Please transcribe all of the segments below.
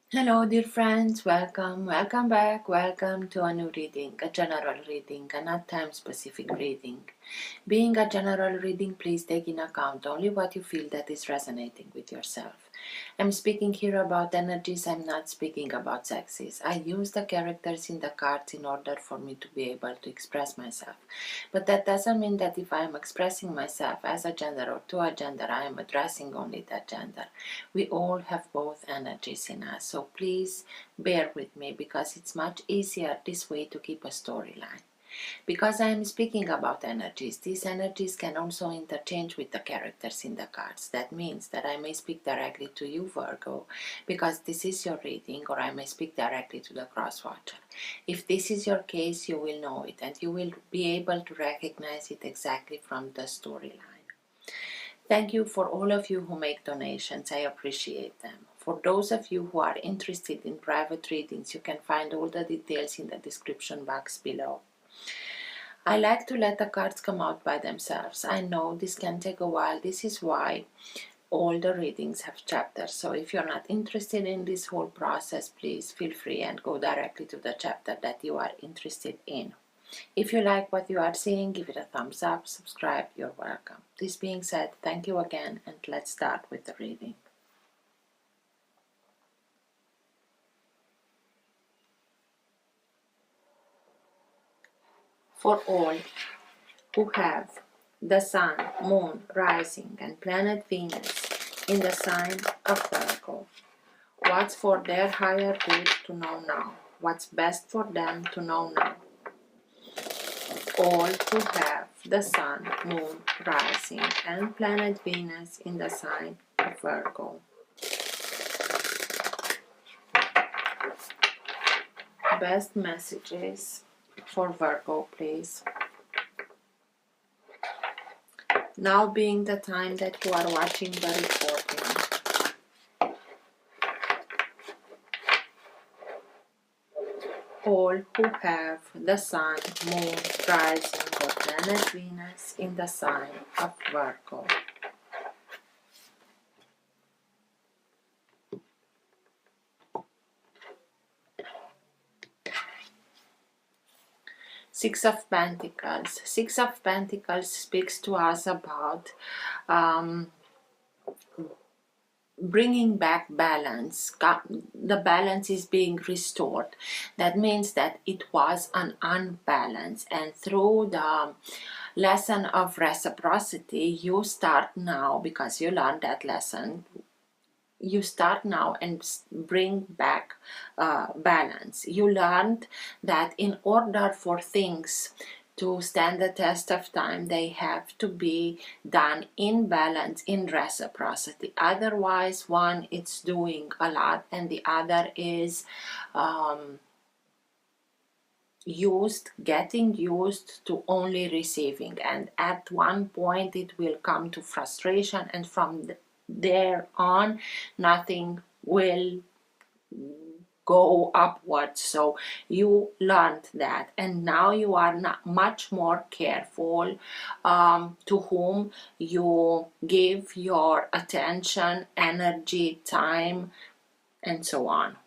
Hello, dear friends. Welcome back. Welcome to a new reading, a general reading, a not time specific reading. Being a general reading, please take in account only what you feel that is resonating with yourself. I'm speaking here about energies, I'm not speaking about sexes. I use the characters in the cards in order for me to be able to express myself. But that doesn't mean that if I am expressing myself as a gender or to a gender, I am addressing only that gender. We all have both energies in us, so please bear with me because it's much easier this way to keep a storyline. Because I am speaking about energies, these energies can also interchange with the characters in the cards. That means that I may speak directly to you, Virgo, because this is your reading, or I may speak directly to the cross-watcher. If this is your case, you will know it and you will be able to recognize it exactly from the storyline. Thank you for all of you who make donations. I appreciate them. For those of you who are interested in private readings, you can find all the details in the description box below. I like to let the cards come out by themselves. I know this can take a while. This is why all the readings have chapters. So if you're not interested in this whole process, please feel free and go directly to the chapter that you are interested in. If you like what you are seeing, give it a thumbs up, subscribe, you're welcome. This being said, thank you again and let's start with the reading. For all who have the Sun, Moon, Rising, and planet Venus in the sign of Virgo. What's for their higher good to know now? What's best for them to know now? All who have the Sun, Moon, Rising, and planet Venus in the sign of Virgo. Best messages for Virgo, please. Now being the time that you are watching the recording, all who have the Sun, Moon, Rising, or planet Venus in the sign of Virgo. Six of Pentacles. Six of Pentacles speaks to us about bringing back balance. The balance is being restored. That means that it was an unbalance, and through the lesson of reciprocity, you start now, because you learned that lesson, you start now and bring back balance. You learned that in order for things to stand the test of time, they have to be done in balance, in reciprocity. Otherwise, one it's doing a lot and the other is getting used to only receiving, and at one point it will come to frustration, and from there on nothing will go upwards. So you learned that, and now you are not much more careful to whom you give your attention, energy, time, and so on.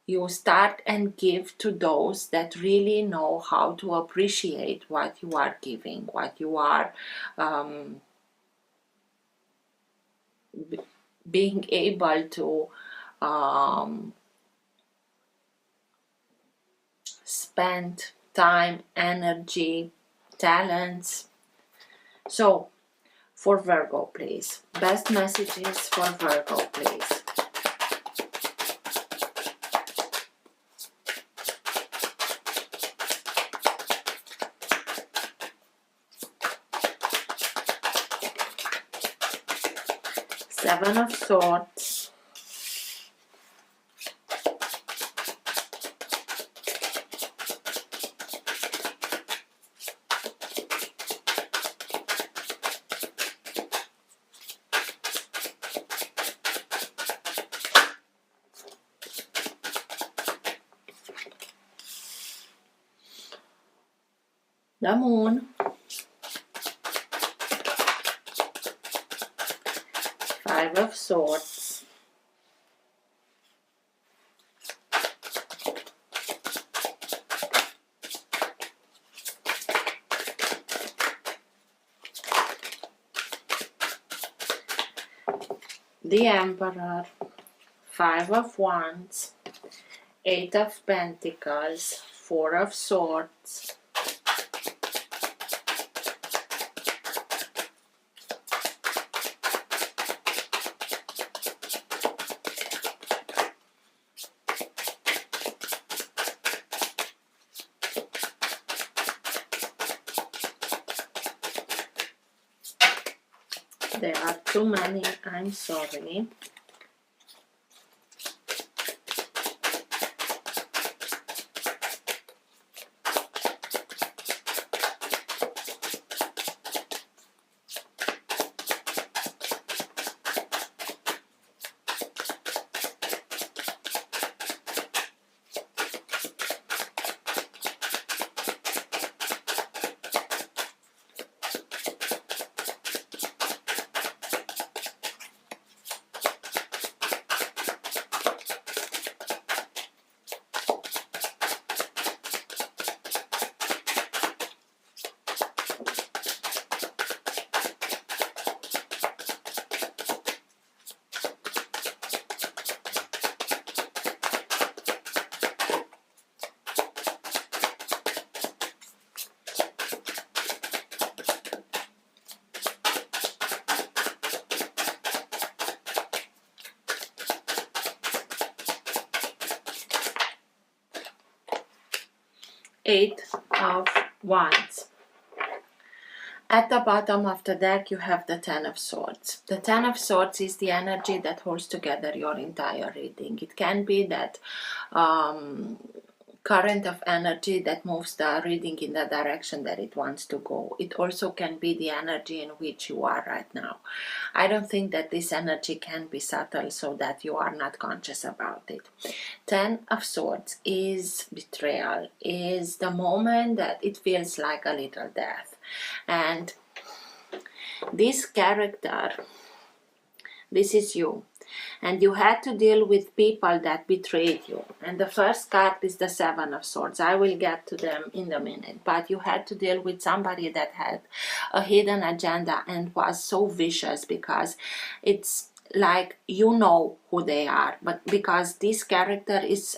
You start and give to those that really know how to appreciate what you are giving, what you are being able to spend time, energy, talents. So, for Virgo, please. Best messages for Virgo, please. Seven of Swords. The Moon. Five of Swords. the Emperor, 5 of Wands, 8 of Pentacles, 4 of Swords, there are too many, I'm sorry. Eight of Wands. At the bottom of the deck, you have the 10 of Swords. The 10 of Swords is the energy that holds together your entire reading. It can be that current of energy that moves the reading in the direction that it wants to go. It also can be the energy in which you are right now. I don't think that this energy can be subtle so that you are not conscious about it. 10 of Swords is betrayal, is the moment that it feels like a little death. And this character, this is you. And you had to deal with people that betrayed you. And the first card is the 7 of Swords. I will get to them in a minute. But you had to deal with somebody that had a hidden agenda and was so vicious, because it's like you know who they are. But because this character is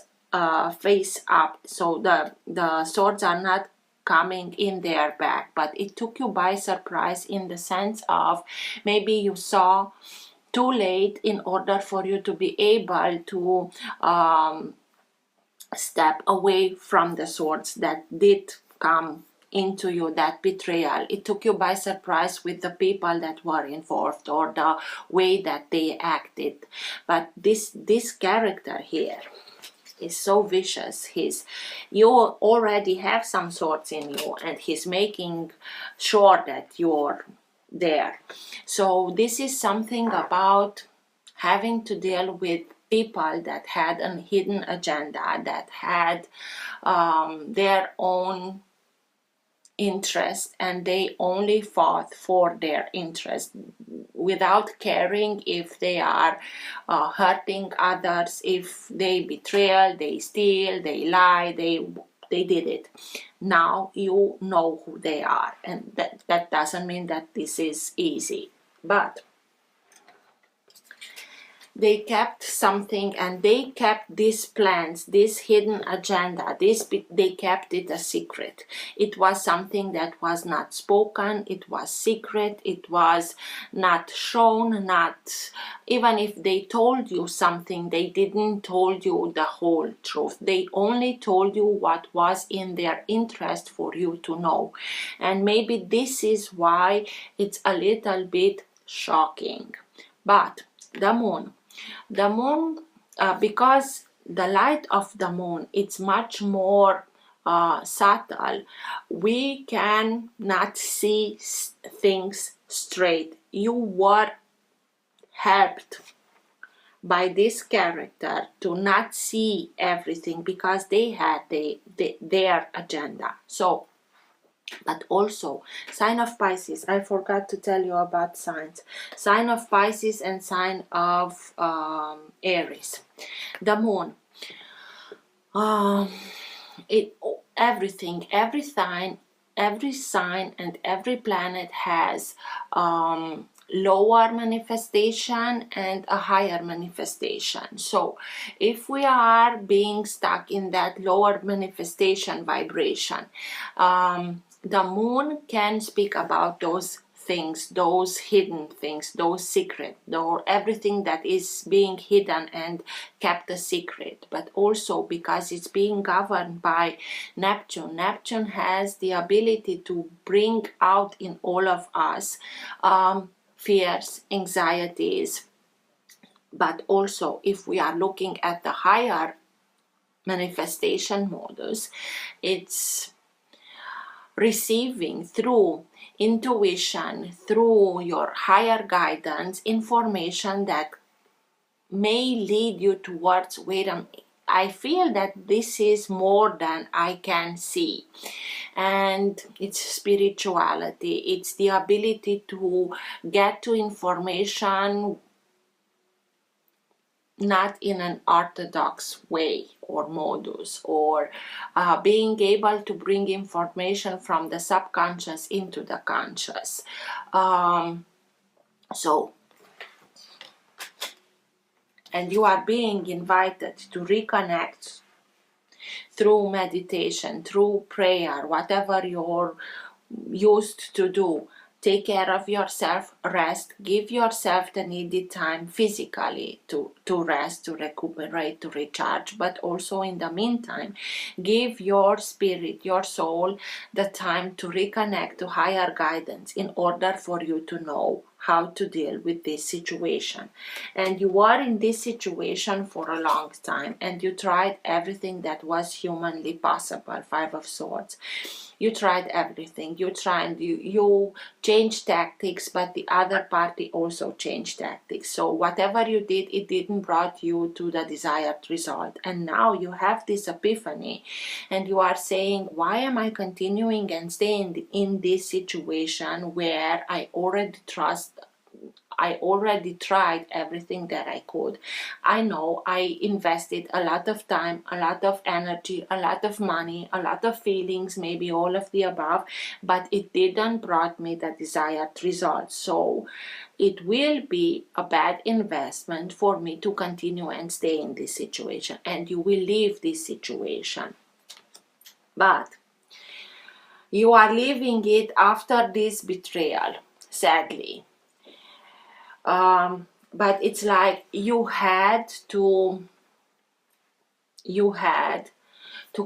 face up, so the swords are not coming in their back. But it took you by surprise, in the sense of maybe you saw too late in order for you to be able to step away from the swords that did come into you, that betrayal. It took you by surprise with the people that were involved or the way that they acted. But this character here is so vicious. You already have some swords in you, and he's making sure that you're there. So this is something about having to deal with people that had a hidden agenda, that had their own interest, and they only fought for their interest without caring if they are hurting others, if they betray, they steal, they lie, they did it. Now you know who they are, and that doesn't mean that this is easy, but they kept something, and they kept these plans, this hidden agenda, they kept it a secret. It was something that was not spoken, it was secret, it was not shown, not even if they told you something, they didn't told you the whole truth. They only told you what was in their interest for you to know. And maybe this is why it's a little bit shocking. But the moon, because the light of the moon, it's much more subtle, we can not see things straight. You were helped by this character to not see everything, because they had their agenda. So, but also sign of Pisces, I forgot to tell you about signs. Sign of Pisces and sign of Aries. The moon, everything, every sign and every planet has lower manifestation and a higher manifestation. So if we are being stuck in that lower manifestation vibration, the moon can speak about those things, those hidden things, those secret, everything that is being hidden and kept a secret. But also because it's being governed by Neptune. Neptune has the ability to bring out in all of us fears, anxieties. But also, if we are looking at the higher manifestation modus, it's receiving through intuition, through your higher guidance, information that may lead you towards, wait a minute, I feel that this is more than I can see. And it's spirituality, it's the ability to get to information not in an orthodox way or modus, or being able to bring information from the subconscious into the conscious. And you are being invited to reconnect through meditation, through prayer, whatever you're used to do. Take care of yourself, rest, give yourself the needed time physically to rest, to recuperate, to recharge, but also in the meantime, give your spirit, your soul, the time to reconnect to higher guidance in order for you to know how to deal with this situation. And you are in this situation for a long time, and you tried everything that was humanly possible. Five of Swords. You tried everything. You changed tactics, but the other party also changed tactics. So whatever you did, it didn't brought you to the desired result. And now you have this epiphany, and you are saying, why am I continuing and staying in this situation where I already tried everything that I could. I know I invested a lot of time, a lot of energy, a lot of money, a lot of feelings, maybe all of the above, but it didn't brought me the desired result. So it will be a bad investment for me to continue and stay in this situation, and you will leave this situation. But you are leaving it after this betrayal, sadly. But it's like you had to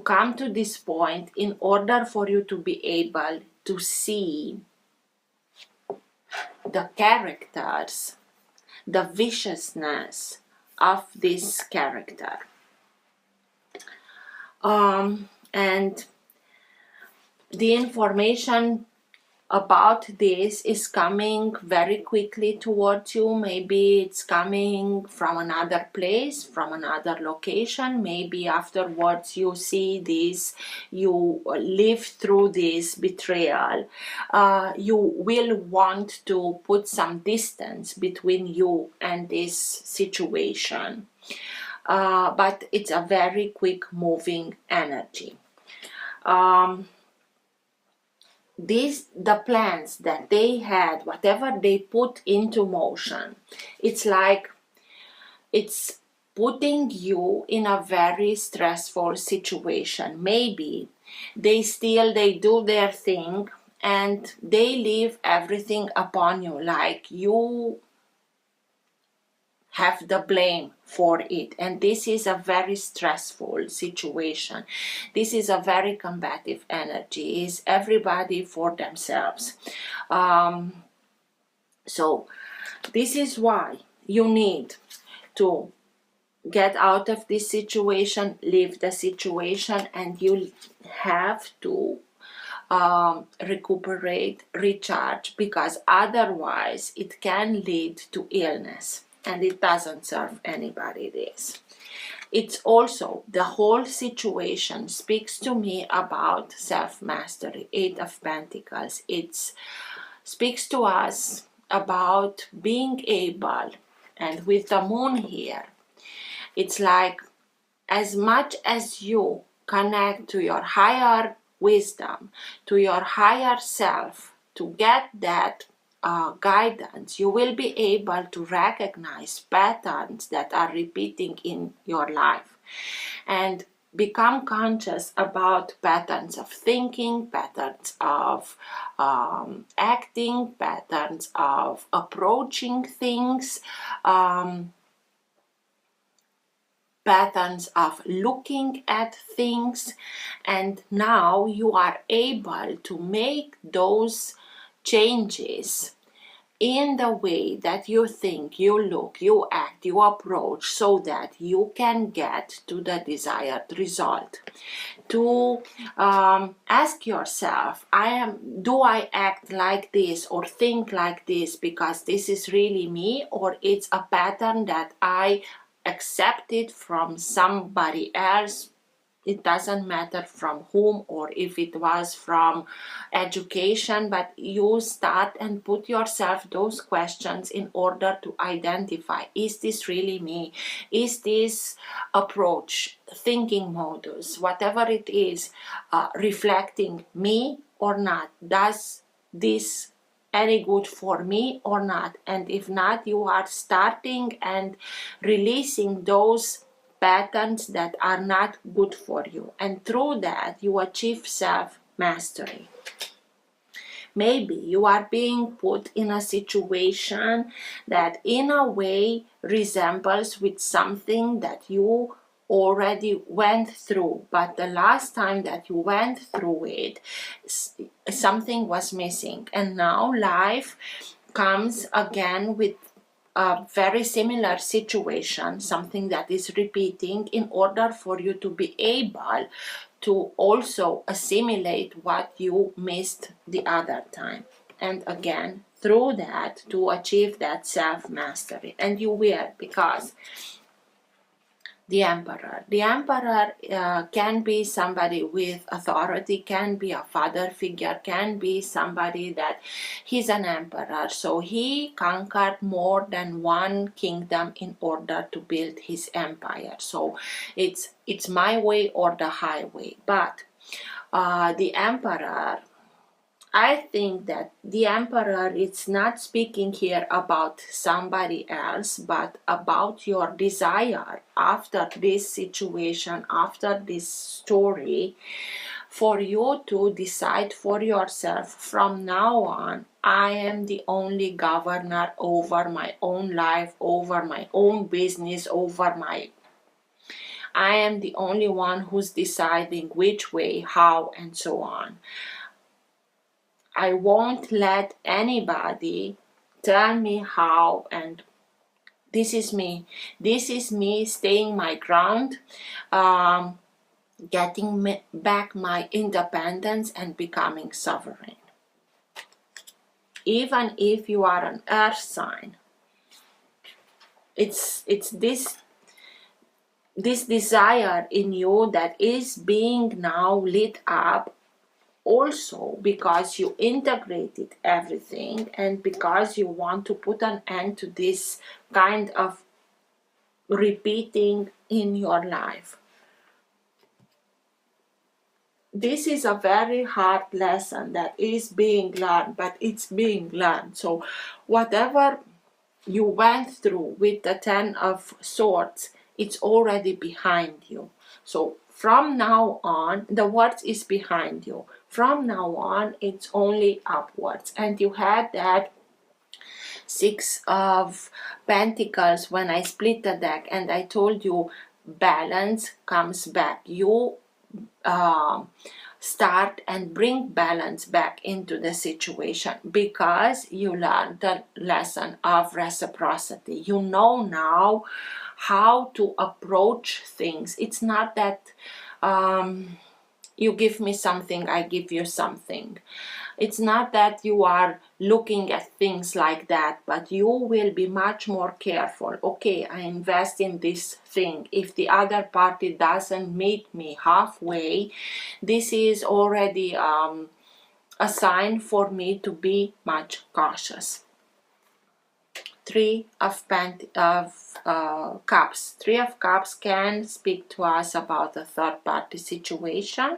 come to this point in order for you to be able to see the characters, the viciousness of this character. And the information about this is coming very quickly towards you. Maybe it's coming from another place, from another location. Maybe afterwards you see this, you live through this betrayal. You will want to put some distance between you and this situation. But it's a very quick moving energy. The plans that they had, whatever they put into motion, it's like it's putting you in a very stressful situation. Maybe they do their thing and they leave everything upon you, like you have the blame for it. And this is a very stressful situation. This is a very combative energy. Is everybody for themselves. So this is why you need to get out of this situation, leave the situation, and you have to recuperate, recharge, because otherwise it can lead to illness. And it doesn't serve anybody this. It's also, the whole situation speaks to me about self-mastery. Eight of Pentacles. It speaks to us about being able, and with the moon here, it's like as much as you connect to your higher wisdom, to your higher self, to get that guidance, you will be able to recognize patterns that are repeating in your life and become conscious about patterns of thinking, patterns of acting, patterns of approaching things, patterns of looking at things, and now you are able to make those changes in the way that you think, you look, you act, you approach, so that you can get to the desired result. To ask yourself, do I act like this or think like this because this is really me, or it's a pattern that I accepted from somebody else? It doesn't matter from whom, or if it was from education, but you start and put yourself those questions in order to identify, is this really me? Is this approach, thinking modus, whatever it is, reflecting me or not? Does this any good for me or not? And if not, you are starting and releasing those patterns that are not good for you, and through that you achieve self-mastery. Maybe you are being put in a situation that in a way resembles with something that you already went through, but the last time that you went through it, something was missing, and now life comes again with a very similar situation, something that is repeating, in order for you to be able to also assimilate what you missed the other time. And again, through that, to achieve that self-mastery. And you will, because the emperor can be somebody with authority, can be a father figure, can be somebody that he's an emperor, so he conquered more than one kingdom in order to build his empire. So it's my way or the highway. But the emperor, I think that the emperor is not speaking here about somebody else, but about your desire after this situation, after this story, for you to decide for yourself, from now on, I am the only governor over my own life, over my own business, I am the only one who's deciding which way, how, and so on. I won't let anybody tell me how, and this is me. This is me staying my ground, getting back my independence and becoming sovereign. Even if you are an earth sign, it's this desire in you that is being now lit up, also because you integrated everything and because you want to put an end to this kind of repeating in your life. This is a very hard lesson that is being learned, but it's being learned. So whatever you went through with the 10 of Swords, it's already behind you. So from now on, the words is behind you. From now on, it's only upwards. And you had that 6 of Pentacles when I split the deck, and I told you balance comes back. You start and bring balance back into the situation because you learned the lesson of reciprocity. You know now how to approach things. It's not that you give me something, I give you something. It's not that you are looking at things like that, but you will be much more careful. Okay, I invest in this thing. If the other party doesn't meet me halfway, this is already a sign for me to be much cautious. 3 of Cups. 3 of Cups can speak to us about a third-party situation,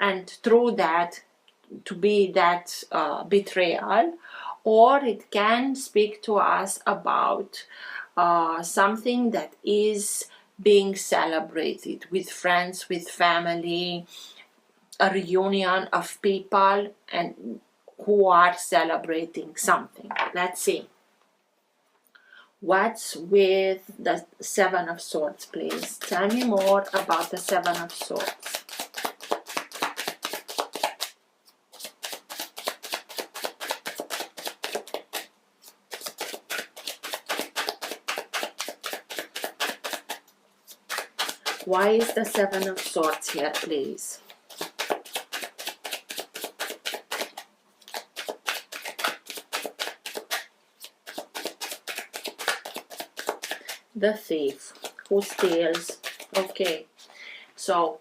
and through that to be that betrayal, or it can speak to us about something that is being celebrated with friends, with family, a reunion of people and who are celebrating something. Let's see. What's with the Seven of Swords, please? Tell me more about the Seven of Swords. Why is the Seven of Swords here, please? The Thief, who steals. Okay, so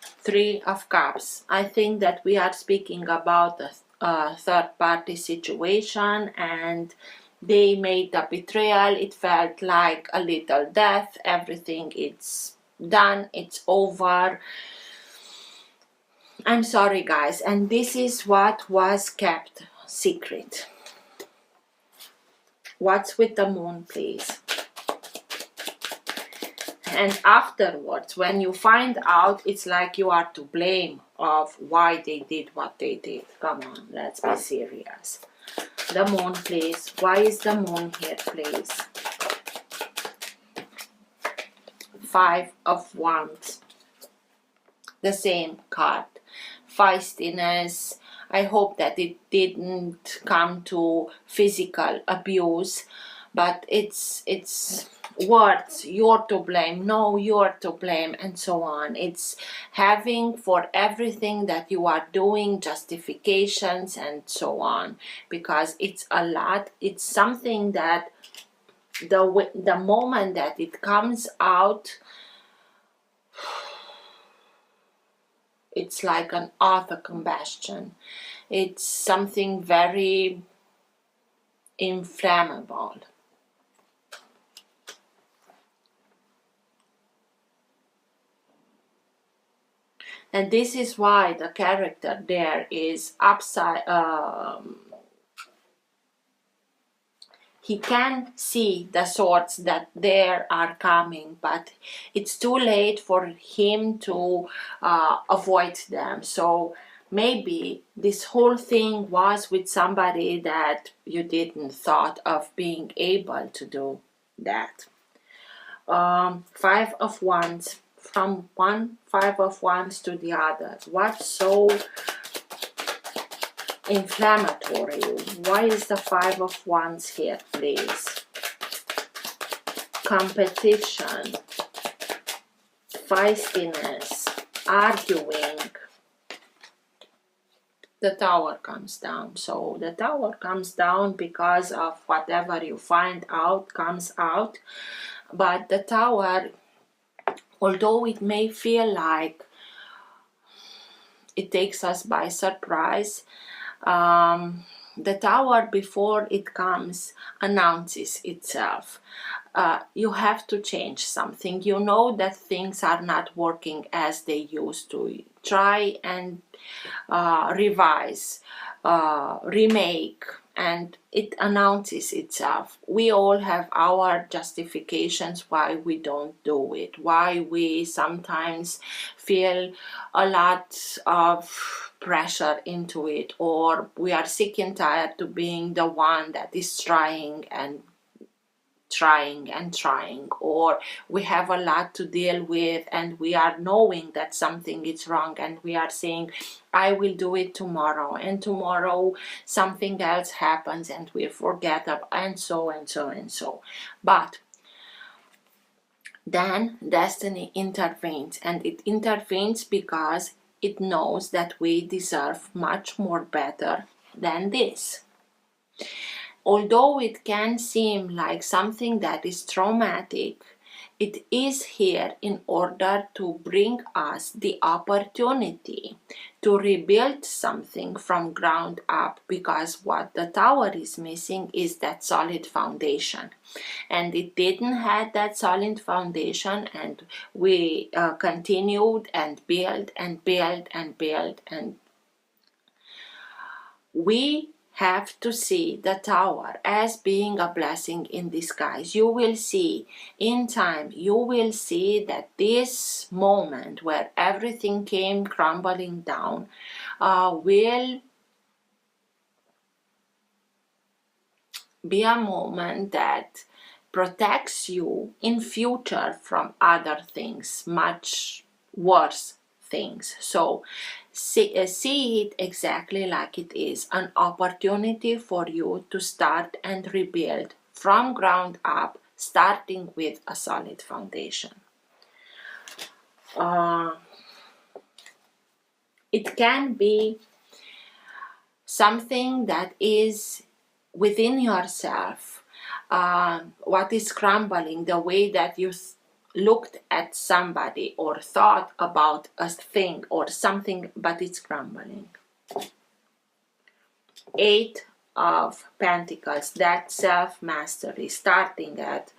Three of Cups. I think that we are speaking about a third-party situation, and they made a betrayal. It felt like a little death. Everything is done. It's over. I'm sorry, guys, and this is what was kept secret. What's with the Moon, please? And afterwards, when you find out, it's like you are to blame of why they did what they did. Come on, let's be serious. The Moon, please. Why is the Moon here, please? Five of Wands. The same card. Feistiness. I hope that it didn't come to physical abuse, but it's words, you're to blame, no, you're to blame, and so on. It's having for everything that you are doing justifications and so on, because it's a lot. It's something that the moment that it comes out, it's like an auto combustion. It's something very inflammable. And this is why the character there is upside. He can see the swords that there are coming, but it's too late for him to avoid them. So maybe this whole thing was with somebody that you didn't thought of being able to do that. Five of Wands. From one Five of Wands to the other. What's so inflammatory? Why is the Five of Wands here, please? Competition, feistiness, arguing. The Tower comes down. So the Tower comes down because of whatever you find out comes out. But the Tower, although it may feel like it takes us by surprise, the Tower, before it comes, announces itself. You have to change something. You know that things are not working as they used to. Try and revise, remake, and it announces itself. We all have our justifications why we don't do it, why we sometimes feel a lot of pressure into it, or we are sick and tired to being the one that is trying and trying, or we have a lot to deal with and we are knowing that something is wrong and we are saying, I will do it tomorrow, and tomorrow something else happens and we forget about, and so and so and so. But then destiny intervenes, and it intervenes because it knows that we deserve much more better than this. Although it can seem like something that is traumatic, it is here in order to bring us the opportunity to rebuild something from ground up, because what the Tower is missing is that solid foundation. And it didn't have that solid foundation, and we continued and built and built and built, and we have to see the Tower as being a blessing in disguise. You will see in time, you will see that this moment where everything came crumbling down will be a moment that protects you in future from other things, much worse things. So see it exactly like it is, an opportunity for you to start and rebuild from ground up, starting with a solid foundation. It can be something that is within yourself, what is crumbling, the way that you looked at somebody or thought about a thing or something, but it's crumbling. 8 of Pentacles, that self-mastery, starting at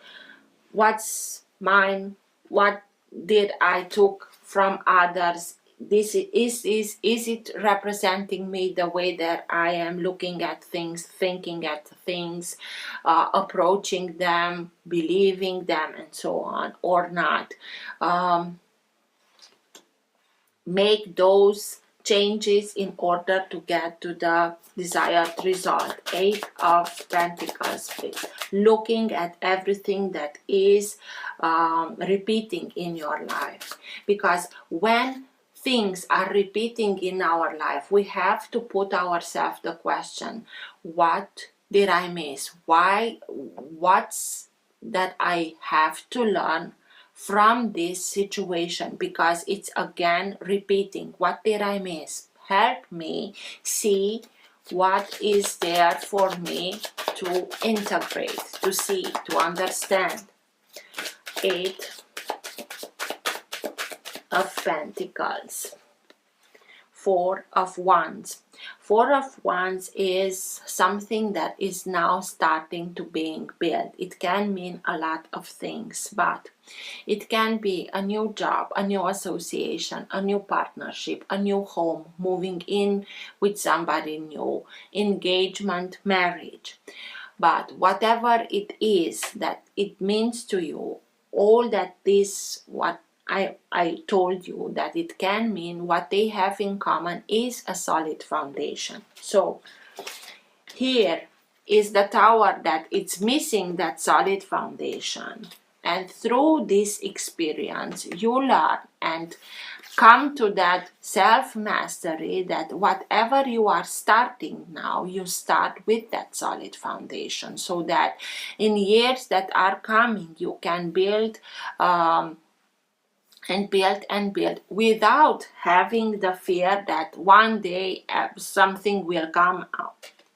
what's mine, what did I took from others. This is it representing me, the way that I am looking at things, thinking at things, approaching them, believing them, and so on, or not. Make those changes in order to get to the desired result. 8 of Pentacles, please. Looking at everything that is repeating in your life, because when things are repeating in our life, we have to put ourselves the question, what did I miss? What's that I have to learn from this situation, because it's again repeating. What did I miss? Help me see what is there for me to integrate, to see, to understand. 8 of Pentacles. 4 of Wands. 4 of Wands is something that is now starting to being built. It can mean a lot of things, but it can be a new job, a new association, a new partnership, a new home, moving in with somebody new, engagement, marriage. But whatever it is that it means to you, all that this, what I told you that it can mean, what they have in common is a solid foundation. So here is the Tower, that it's missing that solid foundation. And through this experience, you learn and come to that self-mastery, that whatever you are starting now, you start with that solid foundation, so that in years that are coming, you can build and build without having the fear that one day something will come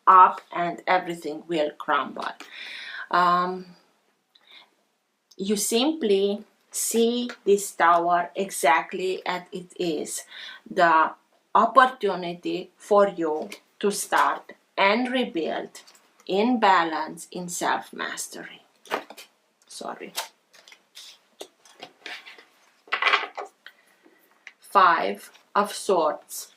up and everything will crumble. You simply see this Tower exactly as it is, the opportunity for you to start and rebuild in balance, in self-mastery. Sorry. 5 of Swords,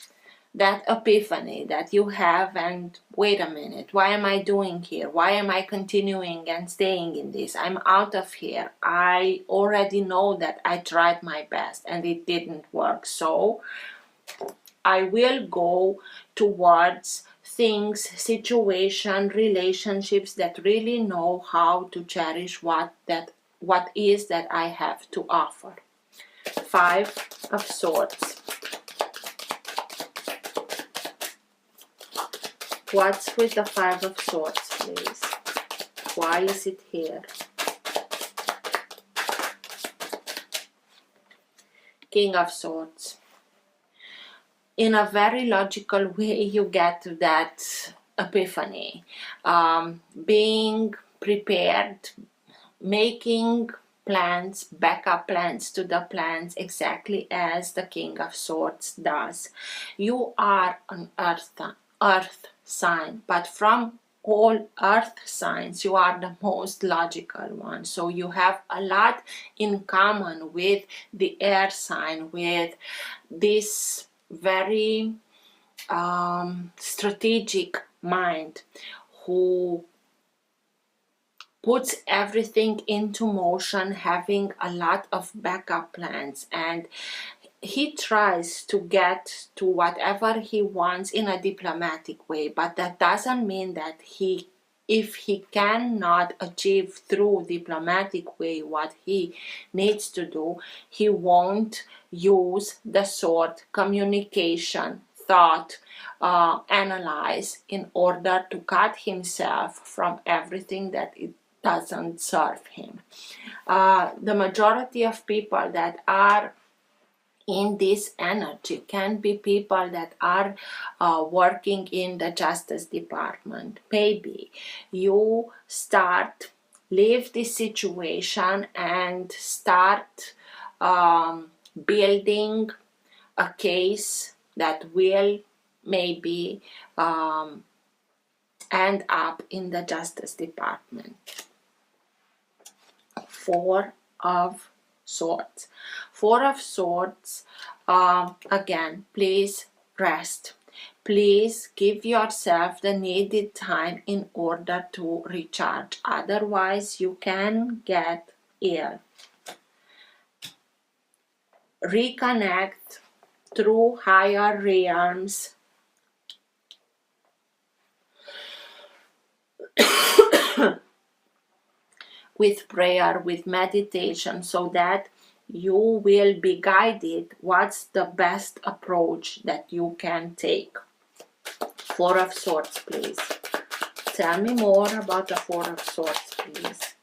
that epiphany that you have, and wait a minute, why am I doing here? Why am I continuing and staying in this? I'm out of here. I already know that I tried my best and it didn't work, so I will go towards things, situation, relationships that really know how to cherish what is that I have to offer. 5 of Swords. What's with the 5 of Swords, please? Why is it here? King of Swords. In a very logical way, you get to that epiphany. Being prepared, making plans, backup plans to the plans, exactly as the King of Swords does. You are an earth sign, but from all earth signs, you are the most logical one. So you have a lot in common with the air sign, with this very strategic mind, who puts everything into motion, having a lot of backup plans, and he tries to get to whatever he wants in a diplomatic way, but that doesn't mean that if he cannot achieve through diplomatic way what he needs to do, he won't use the sword, communication, thought, analyze, in order to cut himself from everything that it doesn't serve him. The majority of people that are in this energy can be people that are working in the Justice Department. Maybe you leave this situation and start building a case that will maybe end up in the Justice Department. Four of Swords. Four of Swords, again, please rest. Please give yourself the needed time in order to recharge. Otherwise, you can get ill. Reconnect through higher realms. With prayer, with meditation, so that you will be guided what's the best approach that you can take. Four of Swords, please. Tell me more about the Four of Swords, please.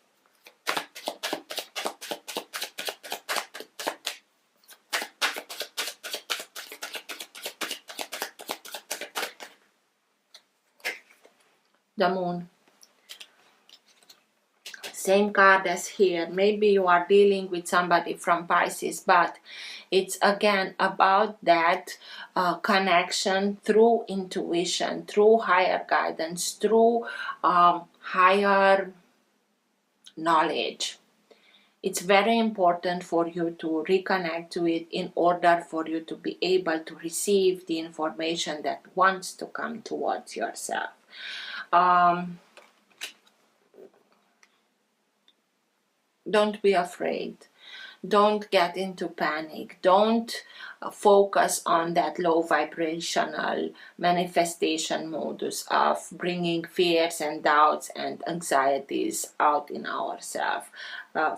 The Moon. Same card as here. Maybe you are dealing with somebody from Pisces, but it's again about that connection through intuition, through higher guidance, through higher knowledge. It's very important for you to reconnect to it in order for you to be able to receive the information that wants to come towards yourself. Don't be afraid. Don't get into panic. Don't focus on that low vibrational manifestation modus of bringing fears and doubts and anxieties out in ourselves.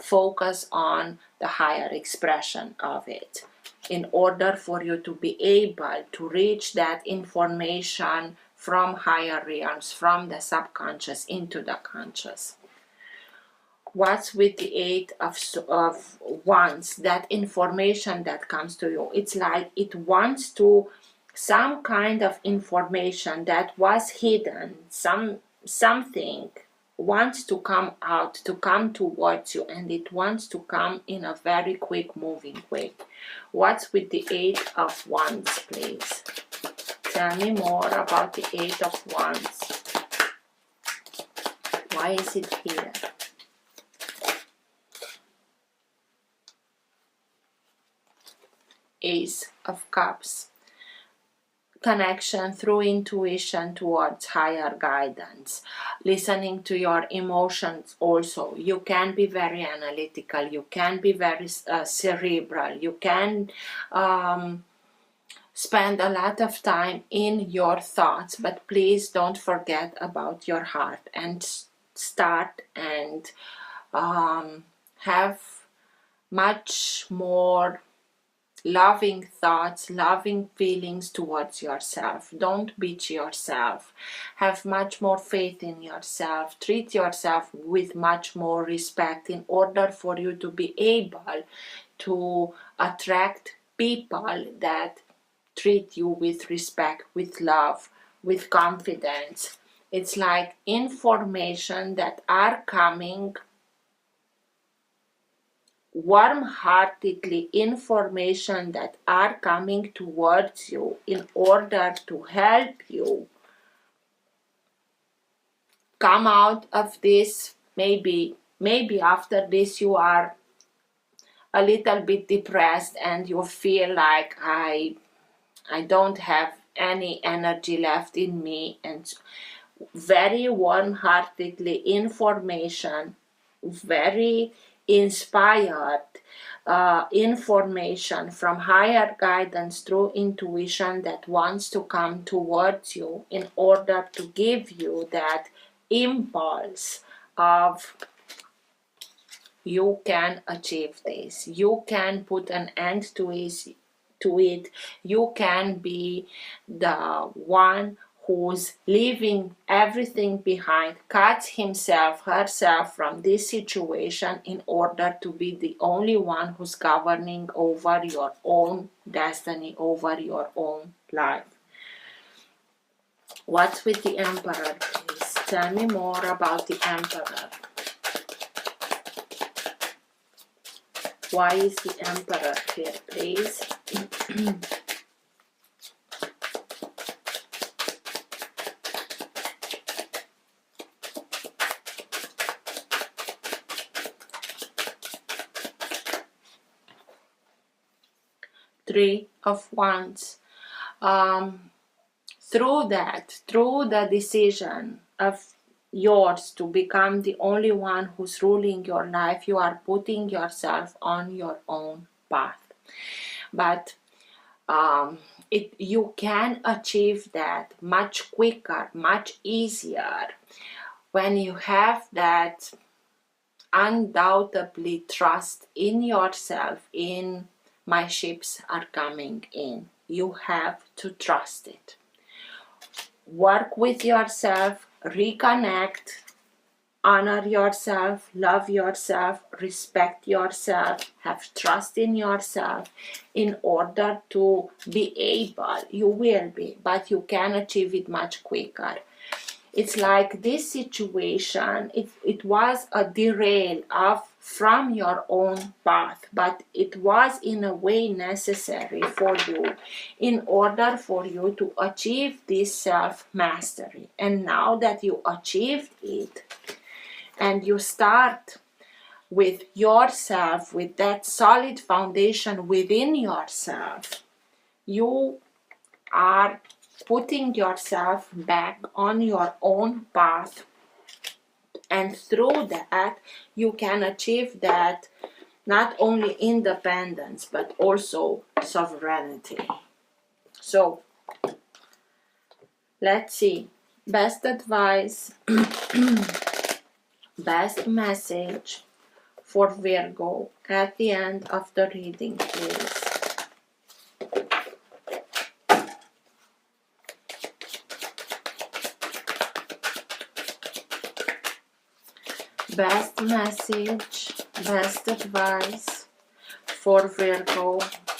Focus on the higher expression of it in order for you to be able to reach that information from higher realms, from the subconscious into the conscious. What's with the Eight of Wands? That information that comes to you, it's like it wants to, some kind of information that was hidden, something wants to come out, to come towards you, and it wants to come in a very quick moving way. What's with the Eight of Wands, please? Tell me more about the Eight of Wands. Why is it here? Ace of Cups. Connection through intuition towards higher guidance. Listening to your emotions also. You can be very analytical. You can be very cerebral. You can spend a lot of time in your thoughts, but please don't forget about your heart and start and have much more loving thoughts, loving feelings towards yourself. Don't beat yourself. Have much more faith in yourself. Treat yourself with much more respect in order for you to be able to attract people that treat you with respect, with love, with confidence. It's like information that are coming warm-heartedly, information that are coming towards you in order to help you come out of this. Maybe after this you are a little bit depressed and you feel like I don't have any energy left in me, and very warm-heartedly information, very inspired information from higher guidance through intuition that wants to come towards you in order to give you that impulse of you can achieve this, you can put an end to it, you can be the one who's leaving everything behind, cuts himself, herself from this situation in order to be the only one who's governing over your own destiny, over your own life. What's with the Emperor, please? Tell me more about the Emperor. Why is the Emperor here, please? Three of Wands. Through the decision of yours to become the only one who's ruling your life, you are putting yourself on your own path. But you can achieve that much quicker, much easier when you have that undoubtedly trust in yourself, in my ships are coming in. You have to trust it. Work with yourself, reconnect, honor yourself, love yourself, respect yourself, have trust in yourself in order to be able, you will be, but you can achieve it much quicker. It's like this situation, it was a derail from your own path, but it was in a way necessary for you in order for you to achieve this self-mastery. And now that you achieved it, and you start with yourself, with that solid foundation within yourself, you are putting yourself back on your own path, and through that you can achieve that not only independence but also sovereignty. So let's see, best advice, best message for Virgo at the end of the reading, please. Best message, best advice for Virgo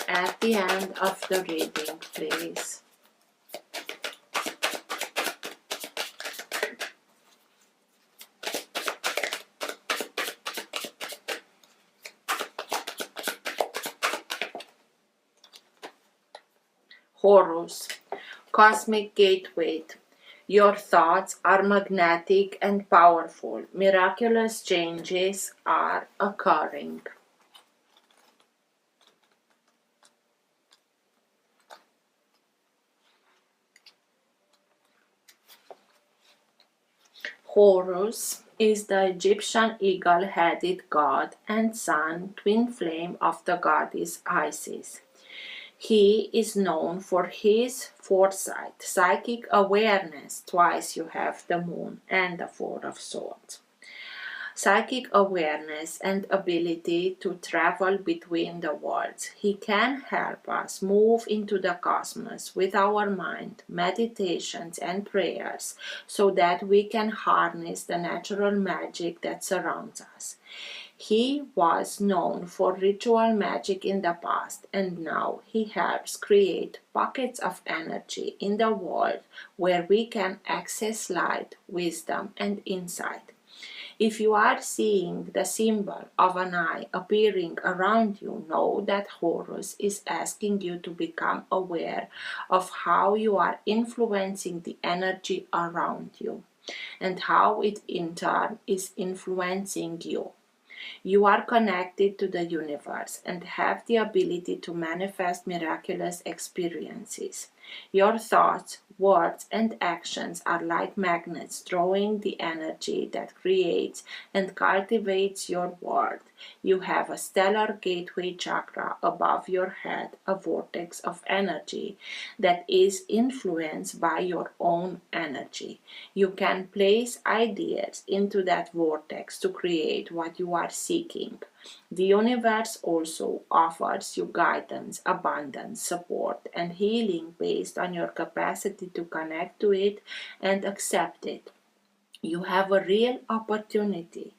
at the end of the reading, please. Horus, cosmic gateway. Your thoughts are magnetic and powerful. Miraculous changes are occurring. Horus is the Egyptian eagle-headed god and sun, twin flame of the goddess Isis. He is known for his foresight, psychic awareness, twice you have the moon and the Four of Swords. Psychic awareness and ability to travel between the worlds. He can help us move into the cosmos with our mind, meditations and prayers so that we can harness the natural magic that surrounds us. He was known for ritual magic in the past, and now he helps create pockets of energy in the world where we can access light, wisdom, and insight. If you are seeing the symbol of an eye appearing around you, know that Horus is asking you to become aware of how you are influencing the energy around you and how it in turn is influencing you. You are connected to the universe and have the ability to manifest miraculous experiences. Your thoughts, words, and actions are like magnets drawing the energy that creates and cultivates your world. You have a stellar gateway chakra above your head, a vortex of energy that is influenced by your own energy. You can place ideas into that vortex to create what you are seeking. The universe also offers you guidance, abundance, support, and healing based on your capacity to connect to it and accept it. You have a real opportunity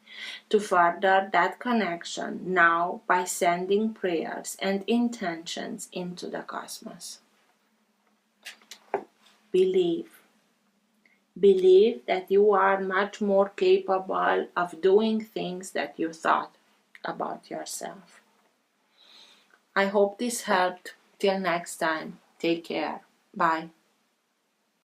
to further that connection now by sending prayers and intentions into the cosmos. Believe. Believe that you are much more capable of doing things that you thought about yourself. I hope this helped. Till next time, take care. Bye.